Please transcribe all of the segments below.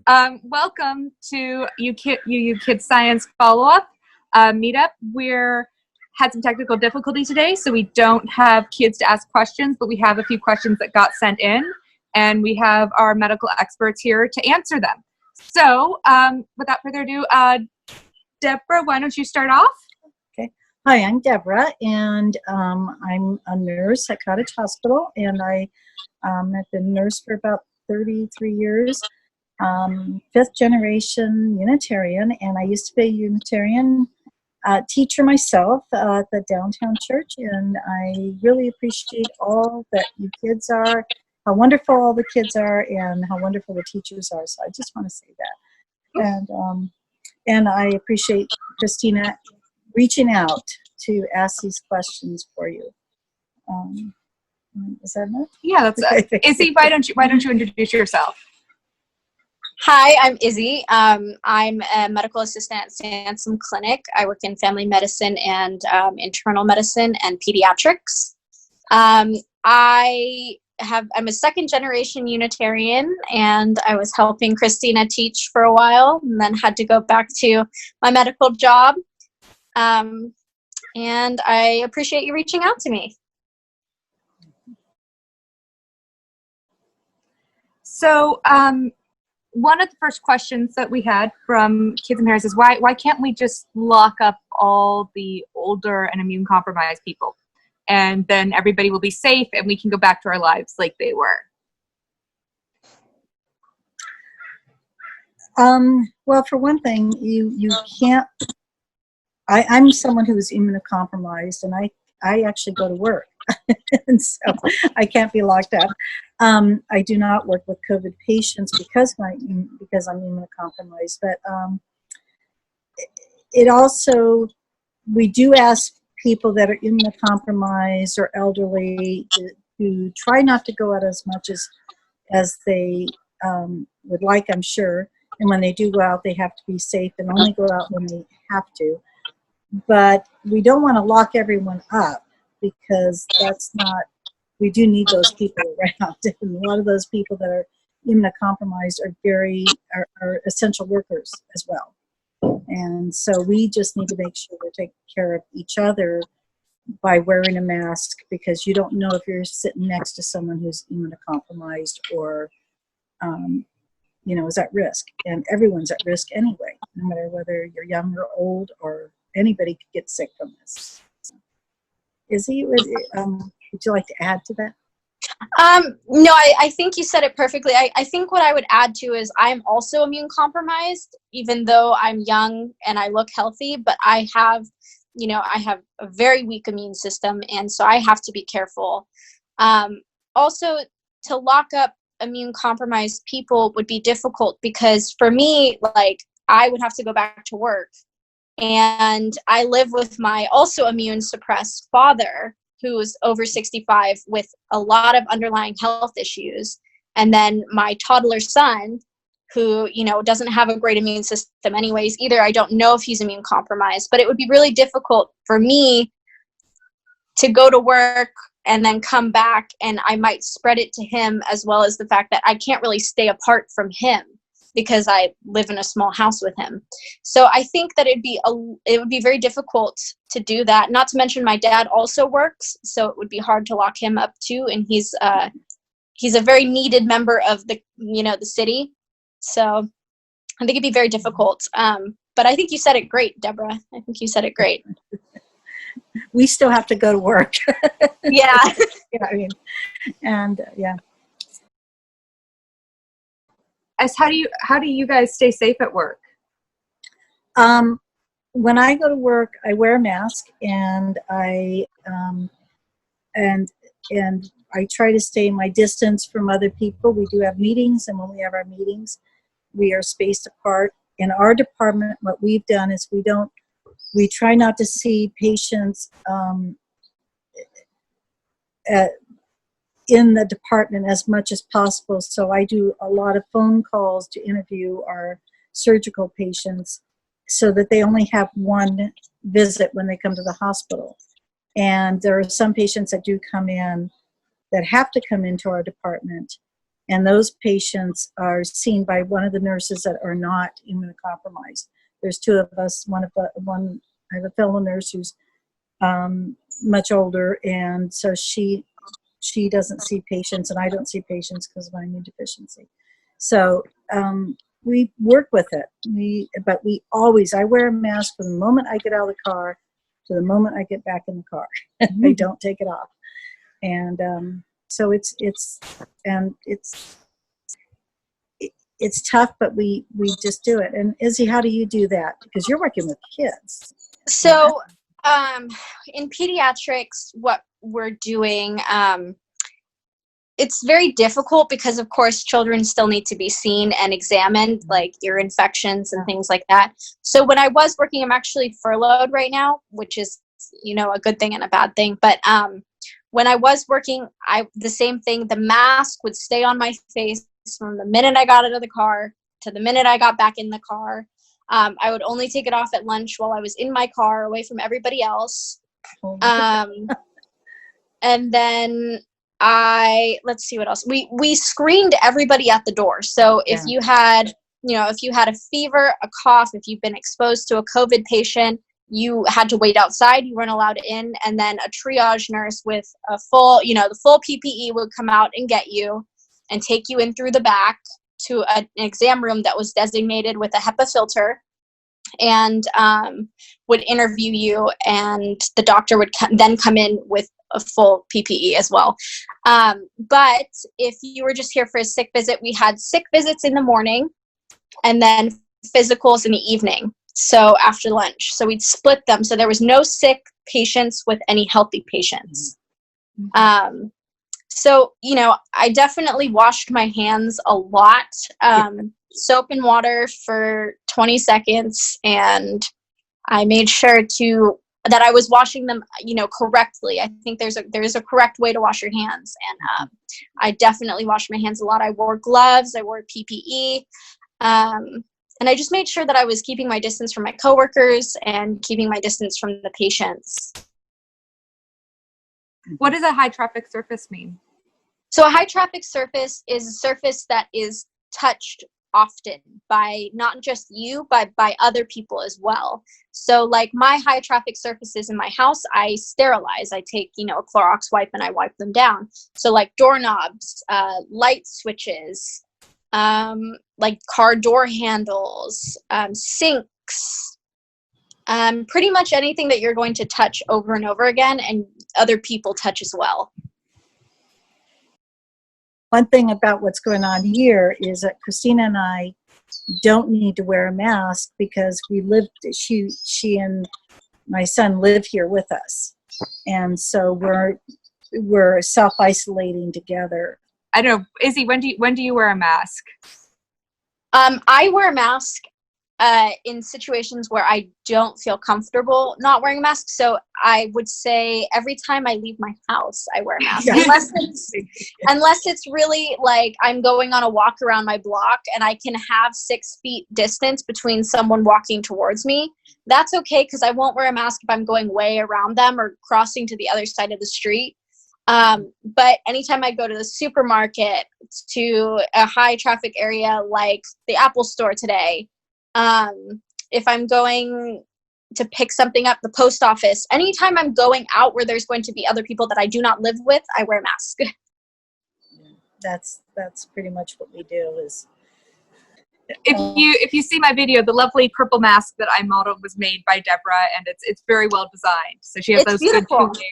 Welcome to UU Kids Science Follow-Up Meetup. We're had some technical difficulties today, so we don't have kids to ask questions, but we have a few questions that got sent in, and we have our medical experts here to answer them. So, without further ado, Deborah, why don't you start off? Okay. Hi, I'm Deborah, and I'm a nurse at Cottage Hospital, and I have been a nurse for about 33 years. Fifth generation Unitarian, and I used to be a Unitarian teacher myself at the downtown church, and I really appreciate all that you kids are, how wonderful all the kids are, and how wonderful the teachers are. So I just want to say that. And I appreciate Christina reaching out to ask these questions for you. Is that enough? Yeah, that's it. Izzy, why don't you introduce yourself? Hi, I'm Izzy. I'm a medical assistant at Sansom Clinic. I work in family medicine and internal medicine and pediatrics. I'm a second generation Unitarian, and I was helping Christina teach for a while and then had to go back to my medical job. And I appreciate you reaching out to me. So, one of the first questions that we had from Kids and Parents is why can't we just lock up all the older and immune compromised people, and then everybody will be safe and we can go back to our lives like they were? Well, for one thing, you can't. I'm someone who is immunocompromised, and I actually go to work, and so I can't be locked up. I do not work with COVID patients because I'm immunocompromised, but it also, we do ask people that are immunocompromised or elderly to try not to go out as much as they would like, I'm sure. And when they do go out, they have to be safe and only go out when they have to. But we don't want to lock everyone up, because that's not, we do need those people around. And a lot of those people that are immunocompromised are essential workers as well. And so we just need to make sure we're taking care of each other by wearing a mask, because you don't know if you're sitting next to someone who's immunocompromised or, is at risk. And everyone's at risk anyway, no matter whether you're young or old, or anybody could get sick from this. Izzy, would you like to add to that? No, I think you said it perfectly. I think what I would add to is I'm also immune compromised, even though I'm young and I look healthy, but I have a very weak immune system, and so I have to be careful. Also, to lock up immune compromised people would be difficult, because for me, I would have to go back to work. And I live with my also immune suppressed father, who's over 65 with a lot of underlying health issues. And then my toddler son, who, doesn't have a great immune system anyways either. I don't know if he's immune compromised, but it would be really difficult for me to go to work and then come back, and I might spread it to him, as well as the fact that I can't really stay apart from him because I live in a small house with him. So I think that it would be very difficult to do that. Not to mention my dad also works, so it would be hard to lock him up too. And he's a very needed member of the city. So I think it'd be very difficult. But I think you said it great, Deborah. I think you said it great. We still have to go to work. Yeah. Yeah. How do you guys stay safe at work? When I go to work, I wear a mask, and I try to stay my distance from other people. We do have meetings, and when we have our meetings, we are spaced apart. In our department, what we've done is we try not to see patients in the department as much as possible. So I do a lot of phone calls to interview our surgical patients, so that they only have one visit when they come to the hospital. And there are some patients that do come in that have to come into our department And those patients are seen by one of the nurses that are not immunocompromised. There's two of us. I have a fellow nurse who's much older, and so she doesn't see patients, and I don't see patients because of my immune deficiency. So we work with it. But I wear a mask from the moment I get out of the car to the moment I get back in the car. I don't take it off, and so it's tough, but we just do it. And Izzy, how do you do that? Because you're working with kids. So in pediatrics, what we're doing, it's very difficult because, of course, children still need to be seen and examined, like ear infections and things like that. So when I was working, I'm actually furloughed right now, which is, a good thing and a bad thing. But when I was working, the same thing, the mask would stay on my face from the minute I got out of the car to the minute I got back in the car. I would only take it off at lunch while I was in my car, away from everybody else. And then let's see what else. We screened everybody at the door. So if you had a fever, a cough, if you've been exposed to a COVID patient, you had to wait outside. You weren't allowed in. And then a triage nurse with the full PPE would come out and get you and take you in through the back to an exam room that was designated with a HEPA filter, and would interview you, and the doctor would then come in with a full PPE as well. But if you were just here for a sick visit, we had sick visits in the morning and then physicals in the evening, so after lunch. So we'd split them, so there was no sick patients with any healthy patients. So, I definitely washed my hands a lot, soap and water for 20 seconds. And I made sure that I was washing them, correctly. I think there's a correct way to wash your hands. And I definitely washed my hands a lot. I wore gloves, I wore PPE. And I just made sure that I was keeping my distance from my coworkers and keeping my distance from the patients. What does a high traffic surface mean? So a high traffic surface is a surface that is touched often by not just you, but by other people as well. So like my high traffic surfaces in my house, I sterilize. I take, a Clorox wipe and I wipe them down. So like doorknobs, light switches, like car door handles, sinks, pretty much anything that you're going to touch over and over again and other people touch as well. One thing about what's going on here is that Christina and I don't need to wear a mask because she and my son live here with us. And so we're self-isolating together. I don't know, Izzy, when do you wear a mask? I wear a mask in situations where I don't feel comfortable not wearing a mask. So I would say every time I leave my house, I wear a mask. Yeah. Unless it's really like I'm going on a walk around my block and I can have 6 feet distance between someone walking towards me. That's okay, because I won't wear a mask if I'm going way around them or crossing to the other side of the street. But anytime I go to the supermarket, to a high traffic area like the Apple store today, if I'm going to pick something up, the post office, anytime I'm going out where there's going to be other people that I do not live with, I wear a mask. That's pretty much what we do. Is if you see my video, the lovely purple mask that I modeled was made by Deborah, and it's very well designed. So she has those beautiful. good 2 layers,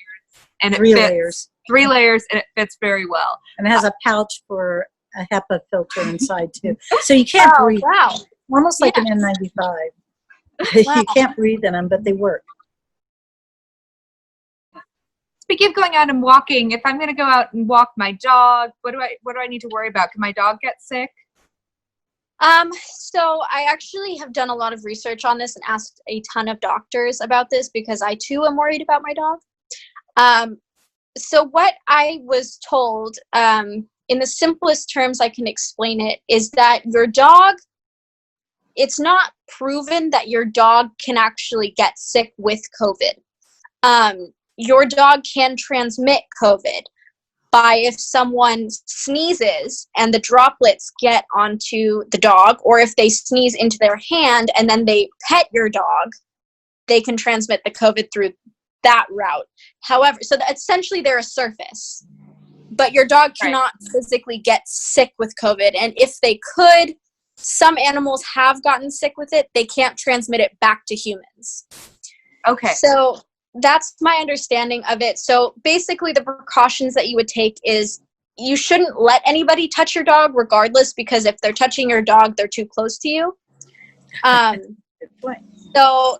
and layers. 3 layers, and it fits very well. And it has a pouch for a HEPA filter inside too, so you can't breathe. Wow. Almost like an N95. Wow. You can't breathe in them, but they work. Speaking of going out and walking, if I'm going to go out and walk my dog, what do I need to worry about? Can my dog get sick? So I actually have done a lot of research on this and asked a ton of doctors about this because I too am worried about my dog. So what I was told, in the simplest terms I can explain it, is that your dog, it's not proven that your dog can actually get sick with COVID. Your dog can transmit COVID, by if someone sneezes and the droplets get onto the dog, or if they sneeze into their hand and then they pet your dog, they can transmit the COVID through that route. However, so essentially they're a surface, but your dog cannot physically get sick with COVID. And if they could, some animals have gotten sick with it. They can't transmit it back to humans. Okay. So that's my understanding of it. So basically the precautions that you would take is you shouldn't let anybody touch your dog regardless, because if they're touching your dog, they're too close to you. So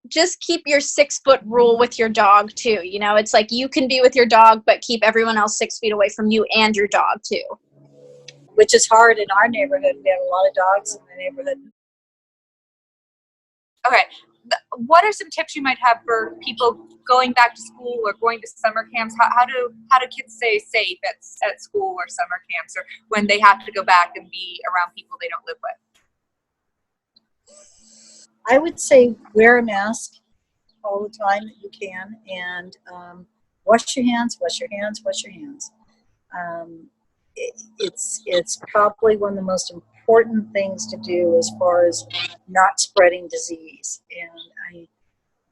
just keep your 6-foot rule with your dog too. You know, it's like you can be with your dog, but keep everyone else 6 feet away from you and your dog too. Which is hard in our neighborhood. We have a lot of dogs in the neighborhood. Okay. What are some tips you might have for people going back to school or going to summer camps? How do kids stay safe at school or summer camps, or when they have to go back and be around people they don't live with? I would say wear a mask all the time that you can, and wash your hands, wash your hands, wash your hands. It's probably one of the most important things to do as far as not spreading disease. And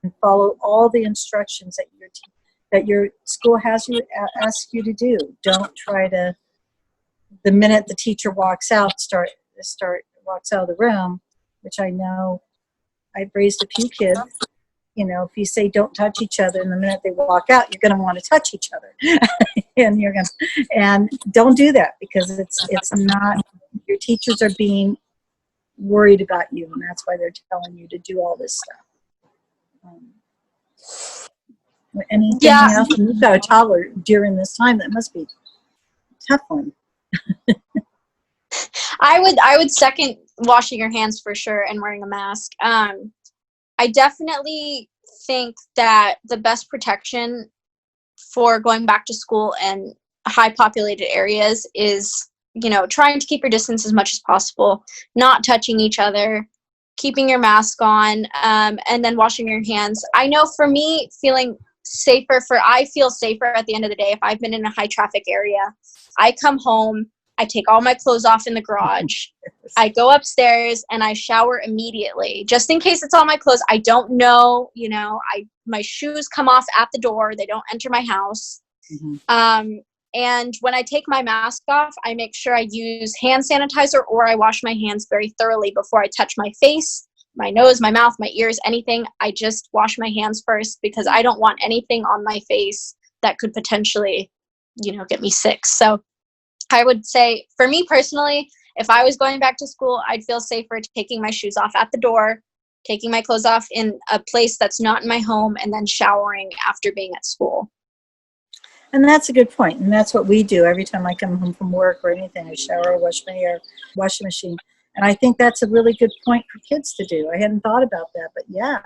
I follow all the instructions that your school asks you to do. Don't try to, the minute the teacher walks out, walks out of the room, which I know I've raised a few kids. You know, if you say don't touch each other, and the minute they walk out, you're going to want to touch each other, and don't do that, because it's not, your teachers are being worried about you, and that's why they're telling you to do all this stuff. Anything else? And you've got a toddler during this time. That must be a tough one. I would second washing your hands for sure and wearing a mask. I definitely think that the best protection for going back to school in high populated areas is, you know, trying to keep your distance as much as possible, not touching each other, keeping your mask on, and then washing your hands. I know for me, I feel safer at the end of the day if I've been in a high traffic area. I come home, I take all my clothes off in the garage. I go upstairs and I shower immediately, just in case it's all my clothes. I don't know, you know, my shoes come off at the door. They don't enter my house. Mm-hmm. And when I take my mask off, I make sure I use hand sanitizer, or I wash my hands very thoroughly before I touch my face, my nose, my mouth, my ears, anything. I just wash my hands first, because I don't want anything on my face that could potentially, you know, get me sick. So I would say, for me personally, if I was going back to school, I'd feel safer taking my shoes off at the door, taking my clothes off in a place that's not in my home, and then showering after being at school. And that's a good point. And that's what we do. Every time I come home from work or anything, I shower, wash my hair, wash the machine. And I think that's a really good point for kids to do. I hadn't thought about that, but yeah.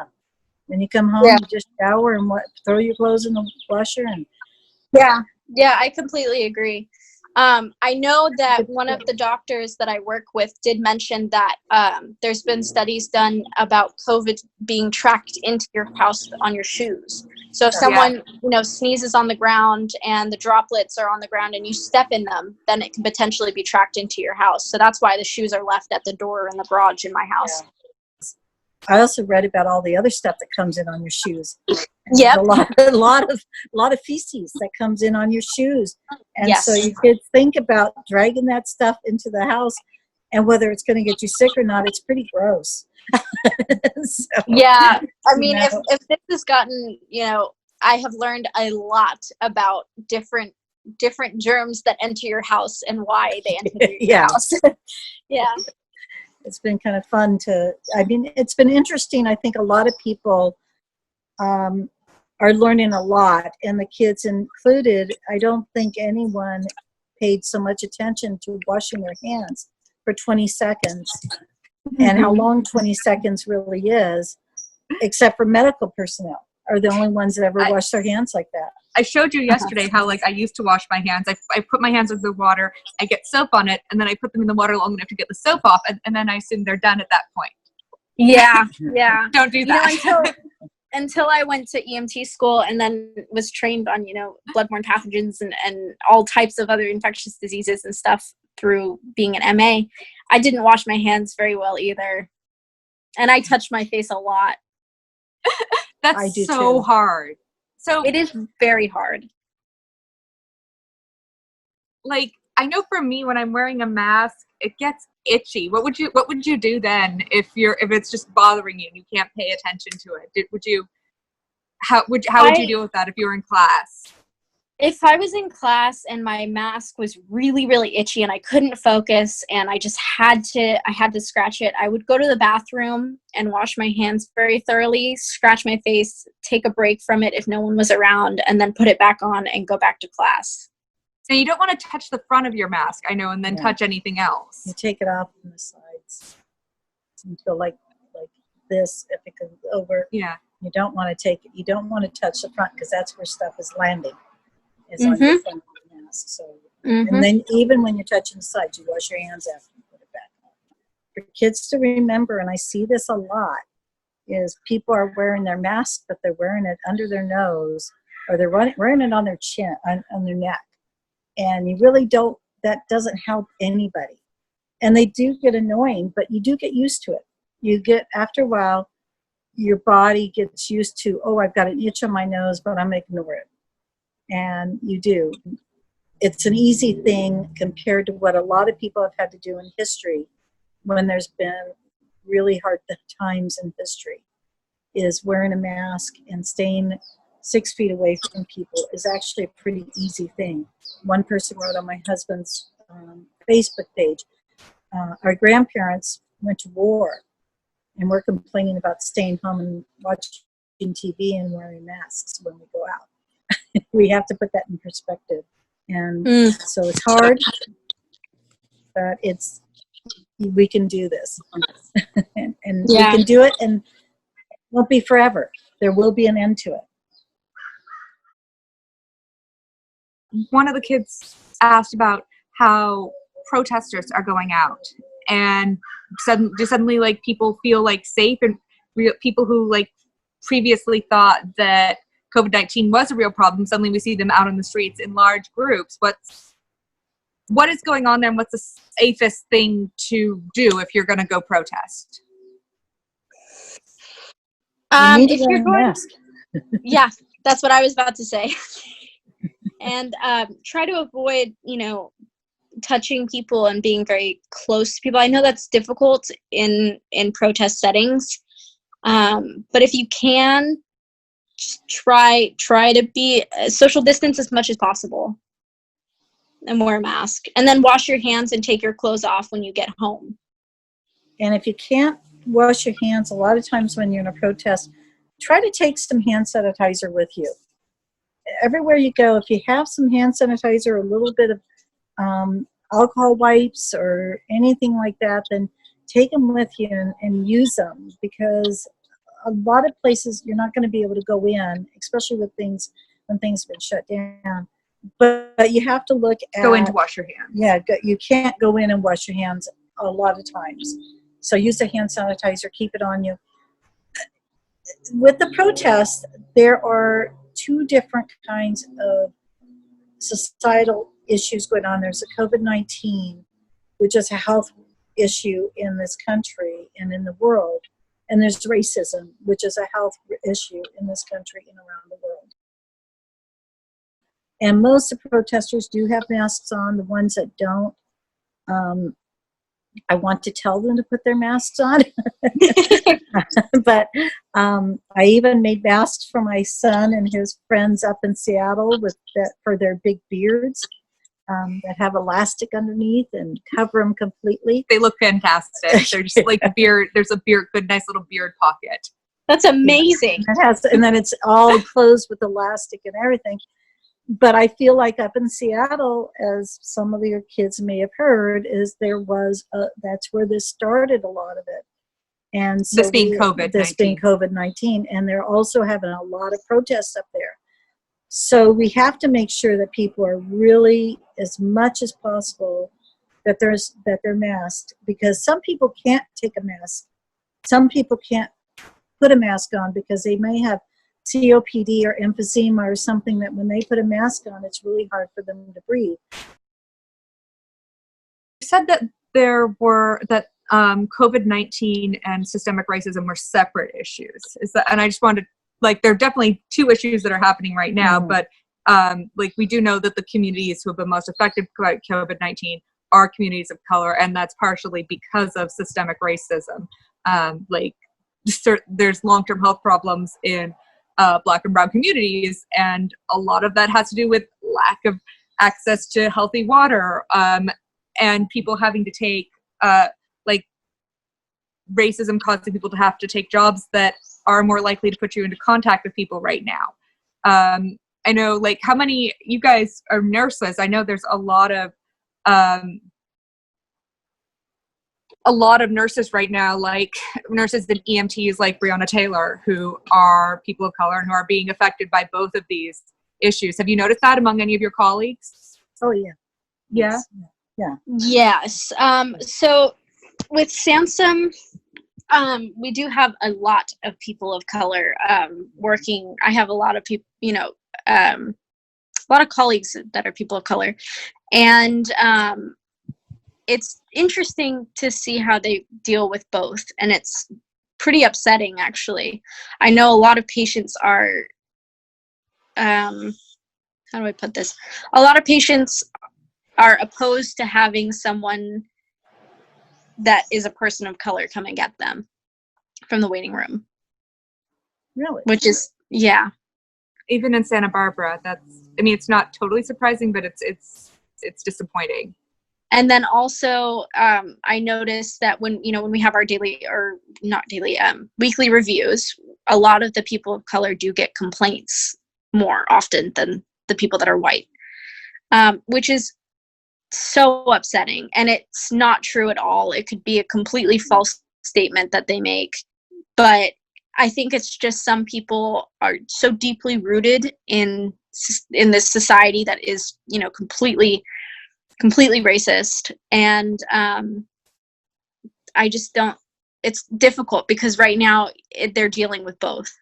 When you come home, you just shower and throw your clothes in the washer. And yeah, I completely agree. I know that one of the doctors that I work with did mention that there's been studies done about COVID being tracked into your house on your shoes. So if someone, you know, sneezes on the ground and the droplets are on the ground and you step in them, then it can potentially be tracked into your house. So that's why the shoes are left at the door in the garage in my house. Yeah. I also read about all the other stuff that comes in on your shoes. Yeah, a lot of feces that comes in on your shoes, and so you could think about dragging that stuff into the house, and whether it's going to get you sick or not. It's pretty gross. So, yeah, I mean, if this has gotten, you know, I have learned a lot about different germs that enter your house and why they enter your house. Yeah. It's been kind of fun it's been interesting. I think a lot of people are learning a lot, and the kids included. I don't think anyone paid so much attention to washing their hands for 20 seconds and how long 20 seconds really is, except for medical personnel are the only ones that ever wash their hands like that. I showed you yesterday how, like, I used to wash my hands. I put my hands in the water, I get soap on it, and then I put them in the water long enough to get the soap off, and then I assume they're done at that point. Yeah. Don't do that. You know, until I went to EMT school and then was trained on, bloodborne pathogens and all types of other infectious diseases and stuff through being an MA, I didn't wash my hands very well either. And I touched my face a lot. That's so hard. So it is very hard. Like, I know for me, when I'm wearing a mask, it gets itchy. What would you do then if it's just bothering you and you can't pay attention to it? How would you deal with that if you were in class? If I was in class and my mask was really, really itchy and I couldn't focus and I just had to scratch it, I would go to the bathroom and wash my hands very thoroughly, scratch my face, take a break from it if no one was around, and then put it back on and go back to class. So you don't want to touch the front of your mask, I know, and then touch anything else. You take it off from the sides until like this, if it goes over. Yeah. You don't want to touch the front because that's where stuff is landing. Is on the front of the mask. So, and then even when you're touching the sides, you wash your hands after you put it back on. For kids to remember, and I see this a lot, is people are wearing their mask, but they're wearing it under their nose, or they're wearing it on their chin, on their neck. And you really don't, that doesn't help anybody. And they do get annoying, but you do get used to it. After a while, your body gets used to, oh, I've got an itch on my nose, but I'm going to ignore it. And you do. It's an easy thing compared to what a lot of people have had to do in history when there's been really hard times in history, is wearing a mask and staying 6 feet away from people is actually a pretty easy thing. One person wrote on my husband's Facebook page, our grandparents went to war and we're complaining about staying home and watching TV and wearing masks when we go out. We have to put that in perspective. And so it's hard, but we can do this. and we can do it, and it won't be forever. There will be an end to it. One of the kids asked about how protesters are going out, and suddenly like people feel like safe, and people who like previously thought that COVID-19 was a real problem, suddenly we see them out on the streets in large groups. What is going on there, and what's the safest thing to do if you're going to go protest? If you're going, yeah, that's what I was about to say. And try to avoid, touching people and being very close to people. I know that's difficult in protest settings, but if you can, just try to be social distance as much as possible and wear a mask, and then wash your hands and take your clothes off when you get home. And if you can't wash your hands, a lot of times when you're in a protest, try to take some hand sanitizer with you. Everywhere you go, if you have some hand sanitizer, a little bit of alcohol wipes or anything like that, then take them with you and use them, because a lot of places you're not going to be able to go in, especially when things have been shut down. But you have to look at... Go in to wash your hands. Yeah, you can't go in and wash your hands a lot of times. So use a hand sanitizer, keep it on you. With the protests, there are two different kinds of societal issues going on. There's a COVID-19, which is a health issue in this country and in the world. And there's racism, which is a health issue in this country and around the world. And most of the protesters do have masks on. The ones that don't, I want to tell them to put their masks on. But I even made masks for my son and his friends up in Seattle for their big beards. That have elastic underneath and cover them completely. They look fantastic. They're just like a beard. There's a good, nice little beard pocket. That's amazing. It has, and then it's all closed with elastic and everything. But I feel like up in Seattle, as some of your kids may have heard, that's where this started, a lot of it. And so this being COVID-19, and they're also having a lot of protests up there. So we have to make sure that people are really, as much as possible, that they're masked, because some people can't take a mask. Some people can't put a mask on because they may have COPD or emphysema or something that when they put a mask on, it's really hard for them to breathe. You said that COVID-19 and systemic racism were separate issues. Is that? And I just wanted, like, there are definitely two issues that are happening right now, but like, we do know that the communities who have been most affected by COVID-19 are communities of color, and that's partially because of systemic racism. Like, there's long-term health problems in Black and brown communities, and a lot of that has to do with lack of access to healthy water, and people having to take like, racism causing people to have to take jobs that are more likely to put you into contact with people right now. I know, like, how many, you guys are nurses, I know there's a lot of nurses right now, like nurses and EMTs like Breonna Taylor, who are people of color and who are being affected by both of these issues. Have you noticed that among any of your colleagues? Oh, yeah. Yeah? Yeah. Yes. So with Sansom, we do have a lot of people of color working. I have a lot of people, a lot of colleagues that are people of color. And it's interesting to see how they deal with both. And it's pretty upsetting, actually. I know a lot of patients are, how do I put this? A lot of patients are opposed to having someone that is a person of color come and get them from the waiting room. Really? Which is, yeah. Even in Santa Barbara, it's not totally surprising, but it's disappointing. And then also, I noticed that when we have our weekly reviews, a lot of the people of color do get complaints more often than the people that are white, which is so upsetting. And it's not true at all. It could be a completely false statement that they make. But I think it's just some people are so deeply rooted in this society that is, completely racist. And I just don't, it's difficult because right now they're dealing with both,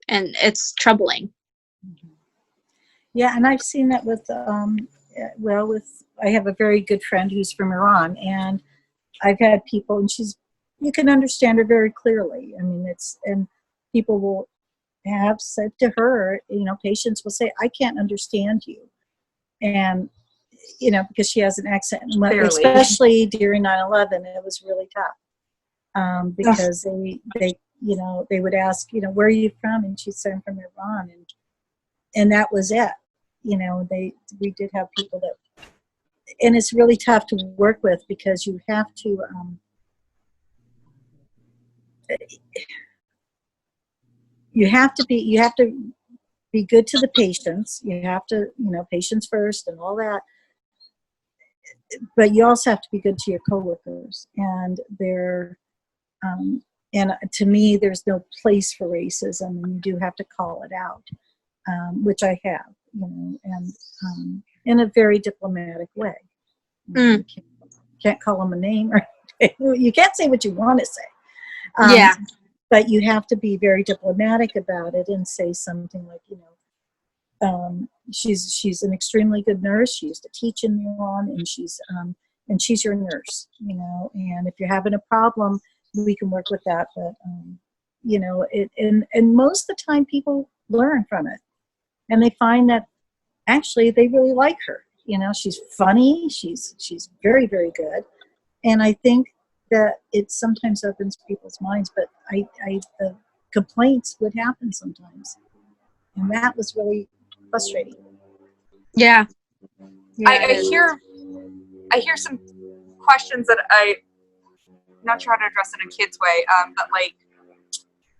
and it's troubling. Yeah, and I've seen that with, I have a very good friend who's from Iran, and I've had people, and you can understand her very clearly. I mean, and people will have said to her, patients will say, I can't understand you. And, because she has an accent, Clearly. especially during 9/11, it was really tough because they would ask, where are you from? And she'd say, I'm from Iran. And that was it. We did have people that, and it's really tough to work with because you have to, you have to be good to the patients. You have to, patients first and all that. But you also have to be good to your coworkers, and and to me, there's no place for racism, and you do have to call it out, which I have, and in a very diplomatic way. You can't call them a name, or you can't say what you want to say. But you have to be very diplomatic about it and say something like, she's an extremely good nurse. She used to teach in Iran, and she's your nurse, and if you're having a problem, we can work with that. But, and most of the time people learn from it, and they find that actually they really like her. She's funny. She's very, very good. And I think that it sometimes opens people's minds, but the complaints would happen sometimes. And that was really frustrating. Yeah. I hear some questions that I'm not sure how to address in a kid's way, but like,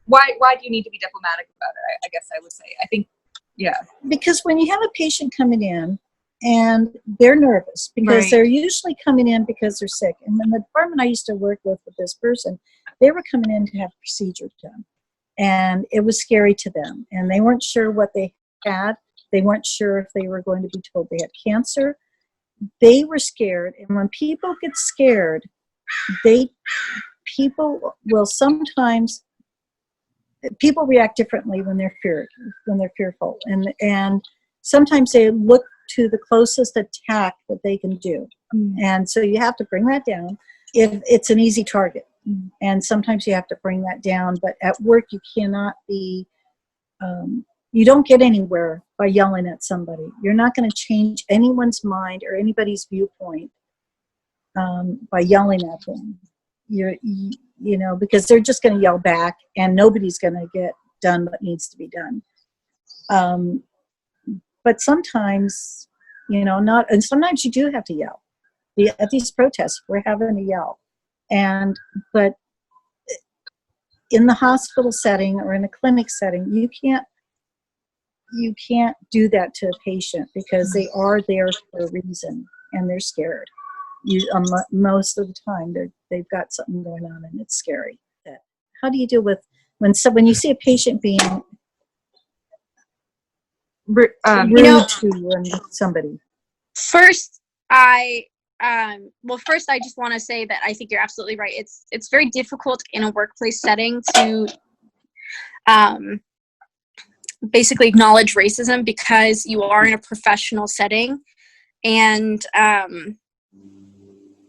why do you need to be diplomatic about it? I guess I would say. I think, yeah. Because when you have a patient coming in and they're nervous, because they're usually coming in because they're sick. And in the department I used to work with this person, they were coming in to have a procedure done. And it was scary to them. And they weren't sure what they had. They weren't sure if they were going to be told they had cancer. They were scared. And when people get scared, people will sometimes people react differently when they're fearful, and sometimes they look to the closest attack that they can do, and so you have to bring that down if it's an easy target, and sometimes you have to bring that down. But at work, you cannot be. You don't get anywhere by yelling at somebody. You're not going to change anyone's mind or anybody's viewpoint by yelling at them. Because they're just going to yell back, and nobody's going to get done what needs to be done. But sometimes, and sometimes you do have to yell. At these protests, we're having to yell, but in the hospital setting or in a clinic setting, you can't do that to a patient, because they are there for a reason and they're scared. Most of the time, they've got something going on and it's scary. How do you deal with when you see a patient being rude to somebody? First, I just want to say that I think you're absolutely right. It's very difficult in a workplace setting to basically acknowledge racism, because you are in a professional setting, and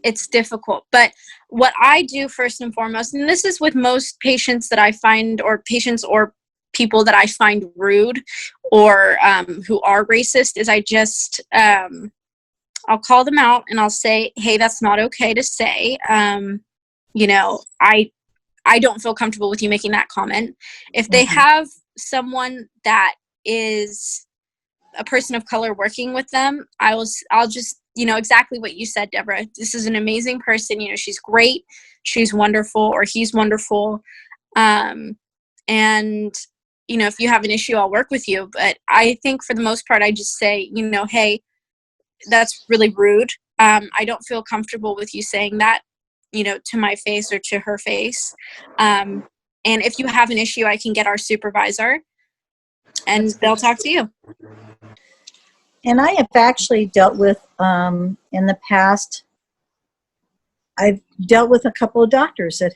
it's difficult. But what I do first and foremost, and this is with most patients that I find, or patients or people that I find rude or who are racist, is I just I'll call them out and I'll say, hey, that's not okay to say. I don't feel comfortable with you making that comment. If they have someone that is a person of color working with them, I'll just, exactly what you said, Deborah. This is an amazing person. She's great. She's wonderful, or he's wonderful. And, if you have an issue, I'll work with you. But I think for the most part, I just say, hey, that's really rude. I don't feel comfortable with you saying that, to my face or to her face. And if you have an issue, I can get our supervisor and they'll talk to you. And I have actually dealt with, in the past, I've dealt with a couple of doctors that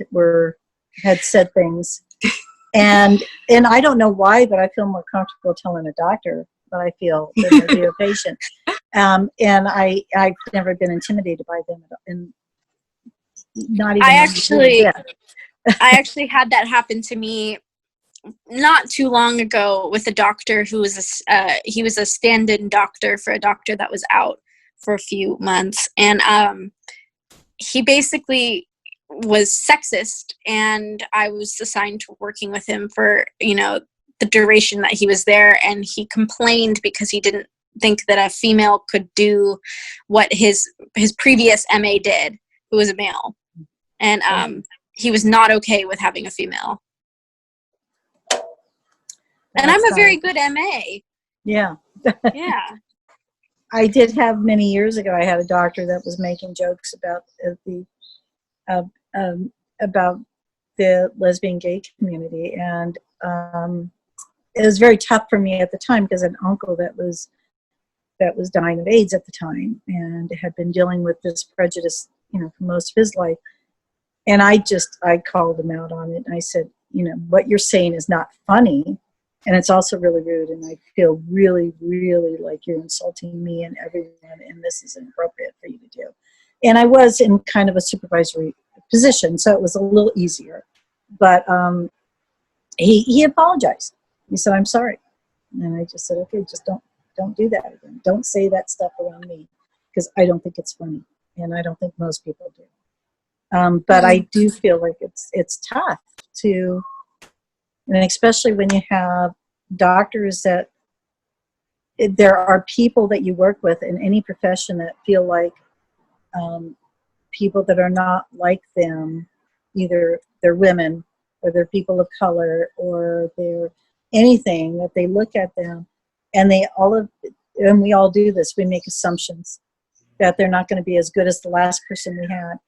had said things. And I don't know why, but I feel more comfortable telling a doctor what I feel than I do a patient. And I've never been intimidated by them, and not even. I actually had that happen to me not too long ago with a doctor who was he was a stand-in doctor for a doctor that was out for a few months, and he basically was sexist, and I was assigned to working with him for the duration that he was there, and he complained because he didn't think that a female could do what his previous MA did, who was a male, and he was not okay with having a female. And I'm a very good MA. Yeah. Yeah. I did have many years ago. I had a doctor that was making jokes about the lesbian gay community, and it was very tough for me at the time, because an uncle that was dying of AIDS at the time and had been dealing with this prejudice, for most of his life. And I called him out on it. And I said, what you're saying is not funny, and it's also really rude, and I feel really, really like you're insulting me and everyone, and this is inappropriate for you to do. And I was in kind of a supervisory position, so it was a little easier. But he apologized. He said, "I'm sorry," and I just said, "Okay, just don't do that again. Don't say that stuff around me, because I don't think it's funny, and I don't think most people do." But I do feel like it's tough to, and especially when you have doctors that there are people that you work with in any profession that feel like people that are not like them, either they're women or they're people of color or they're anything, that they look at them and we all do this, we make assumptions that they're not going to be as good as the last person we had.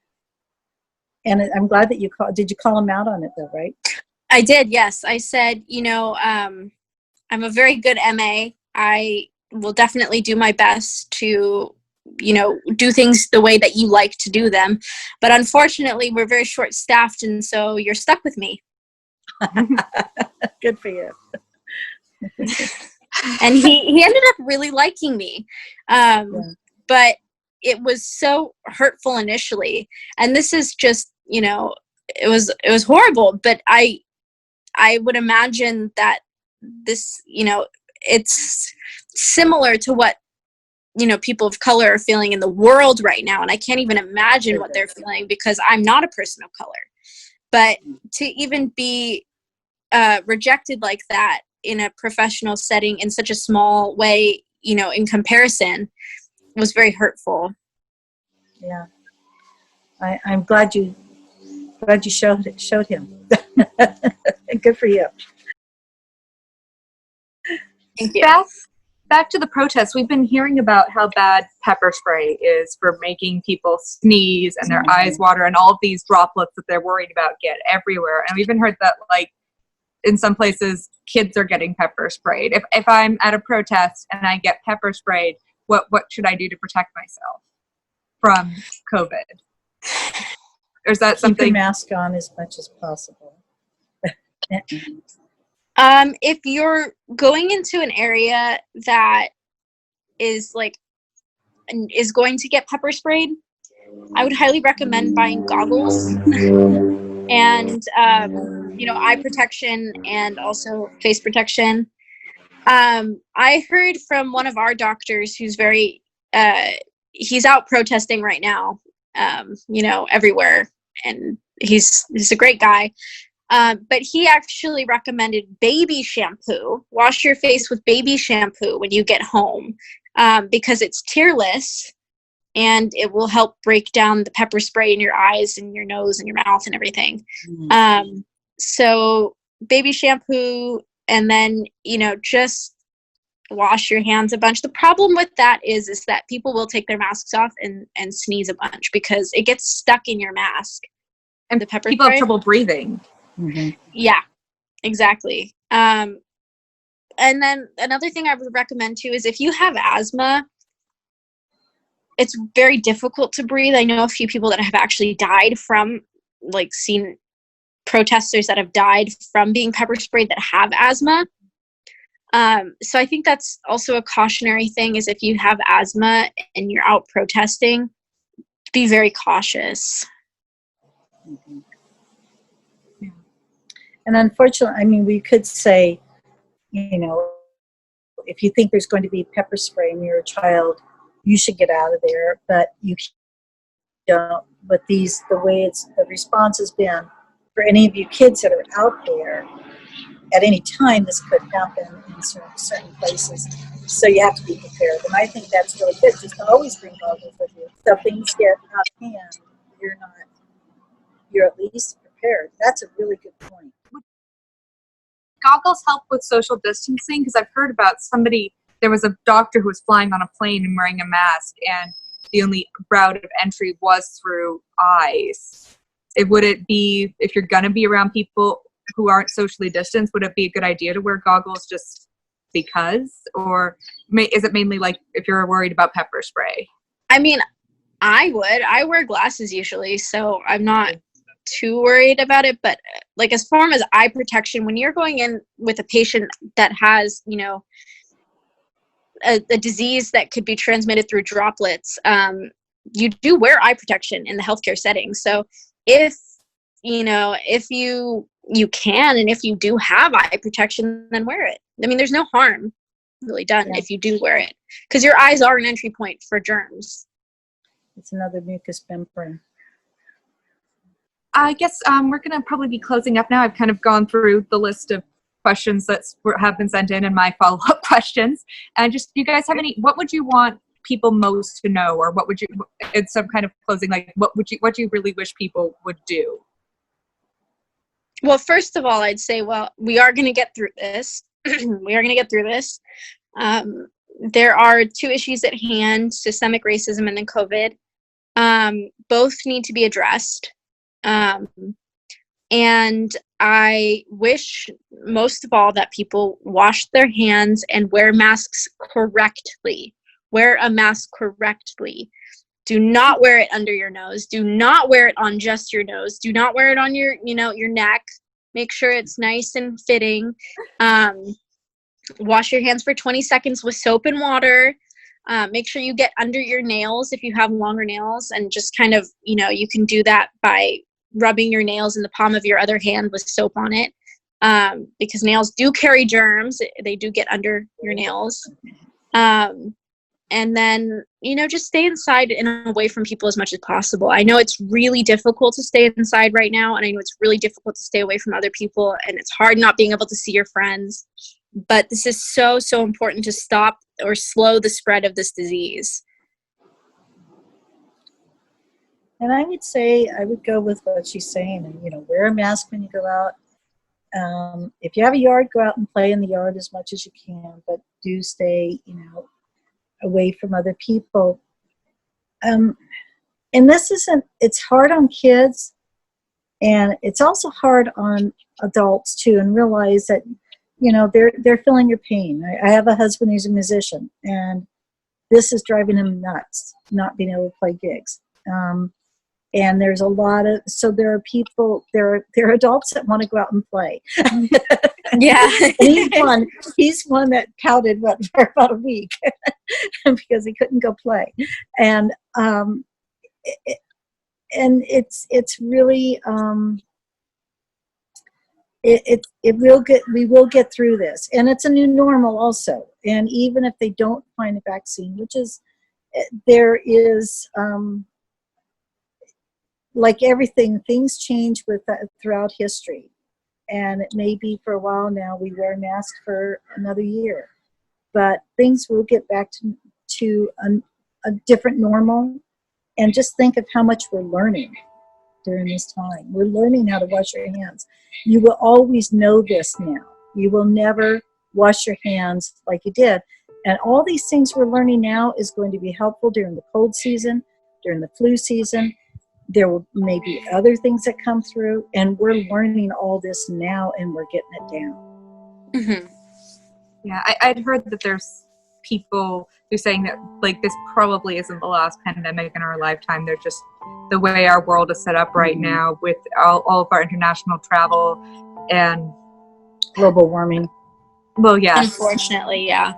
And I'm glad that did you call them out on it though, right? I did, yes. I said, I'm a very good MA. I will definitely do my best to, do things the way that you like to do them. But unfortunately, we're very short-staffed, and so you're stuck with me. Good for you. And he ended up really liking me. But it was so hurtful initially. And this is just, it was horrible, but I would imagine that this, it's similar to what, people of color are feeling in the world right now. And I can't even imagine what they're feeling because I'm not a person of color. But to even be rejected like that in a professional setting in such a small way, in comparison, was very hurtful. Yeah. I'm glad you showed him. Good for you. Thank you. Back to the protests. We've been hearing about how bad pepper spray is for making people sneeze and their eyes water, and all of these droplets that they're worried about get everywhere. And we even heard that, like, in some places, kids are getting pepper sprayed. If I'm at a protest and I get pepper sprayed, what should I do to protect myself from COVID? Or is that Keep something? your mask on as much as possible. If you're going into an area that is going to get pepper sprayed, I would highly recommend buying goggles and eye protection and also face protection. I heard from one of our doctors who's he's out protesting right now, everywhere, and he's a great guy. But he actually recommended baby shampoo. Wash your face with baby shampoo when you get home, because it's tearless and it will help break down the pepper spray in your eyes and your nose and your mouth and everything. So baby shampoo, and then, just wash your hands a bunch. The problem with that is that people will take their masks off and sneeze a bunch because it gets stuck in your mask. And the pepper people spray. have trouble breathing. Mm-hmm. Yeah, exactly. And then another thing I would recommend too is if you have asthma, it's very difficult to breathe. I know a few people that have actually died from, seen protesters that have died from being pepper sprayed that have asthma. So I think that's also a cautionary thing, is if you have asthma and you're out protesting, be very cautious. Mm-hmm. And unfortunately, we could say, if you think there's going to be pepper spray and you're a child, you should get out of there. But you don't. But the way the response has been for any of you kids that are out there, at any time this could happen in certain places. So you have to be prepared. And I think that's really good. Just always bring goggles with you. So things get out of hand, you're at least prepared. That's a really good point. Goggles help with social distancing? Because I've heard about there was a doctor who was flying on a plane and wearing a mask, and the only route of entry was through eyes. Would it be, if you're going to be around people who aren't socially distanced, would it be a good idea to wear goggles just because? Or is it mainly like if you're worried about pepper spray? I mean, I wear glasses usually, so I'm not too worried about it. But as far as eye protection, when you're going in with a patient that has, a disease that could be transmitted through droplets, you do wear eye protection in the healthcare setting. So if you can, and if you do have eye protection, then wear it. I mean, there's no harm really done if you do wear it, because your eyes are an entry point for germs. It's another mucous membrane. I guess we're going to probably be closing up now. I've kind of gone through the list of questions that have been sent in and my follow-up questions. And do you guys have what would you want people most to know, or what would you, in some kind of closing, what do you really wish people would do? Well, first of all, I'd say, we are going to get through this. There are two issues at hand: systemic racism and then COVID. Both need to be addressed. And I wish most of all that people wash their hands and wear masks correctly. Wear a mask correctly. Do not wear it under your nose. Do not wear it on just your nose. Do not wear it on your neck. Make sure it's nice and fitting. Wash your hands for 20 seconds with soap and water. Make sure you get under your nails if you have longer nails, and just kind of, you can do that by rubbing your nails in the palm of your other hand with soap on it, because nails do carry germs. They do get under your nails. And then, just stay inside and away from people as much as possible. I know it's really difficult to stay inside right now, and I know it's really difficult to stay away from other people, and it's hard not being able to see your friends. But this is so, so important to stop or slow the spread of this disease. And I would say, I would go with what she's saying, and, wear a mask when you go out. If you have a yard, go out and play in the yard as much as you can, but do stay, away from other people. And this it's hard on kids, and it's also hard on adults too, and realize that, they're feeling your pain. I have a husband who's a musician, and this is driving him nuts, not being able to play gigs. And there's so there are people, there are adults that want to go out and play. Yeah. He's one that pouted for about a week because he couldn't go play. And it's really, we will get through this, and it's a new normal also. And even if they don't find a vaccine, which is, there is, like everything, things change throughout history, and it may be for a while now we wear masks for another year, but things will get back to a different normal. And just think of how much we're learning during this time. We're learning how to wash your hands. You will always know this now. You will never wash your hands like you did. And all these things we're learning now is going to be helpful during the cold season, during the flu season. There will maybe other things that come through, and we're learning all this now, and we're getting it down. Mm-hmm. Yeah, I'd heard that there's people who are saying that, like, this probably isn't the last pandemic in our lifetime. They're just the way our world is set up right now, with all of our international travel and global warming. Well, yeah. Unfortunately, yeah.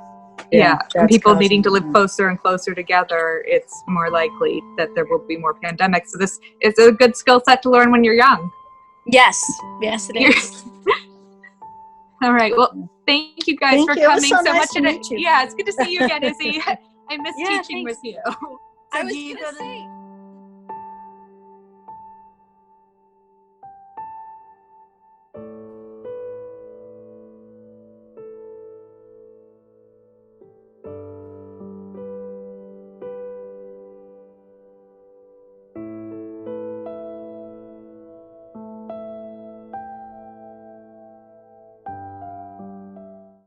Yeah, and people needing to live closer and closer together, it's more likely that there will be more pandemics. So this is a good skill set to learn when you're young. Yes, it is. All right. Well, thank you guys for coming so much today. Yeah, it's good to see you again, Izzy. I miss teaching with you. I was going to say.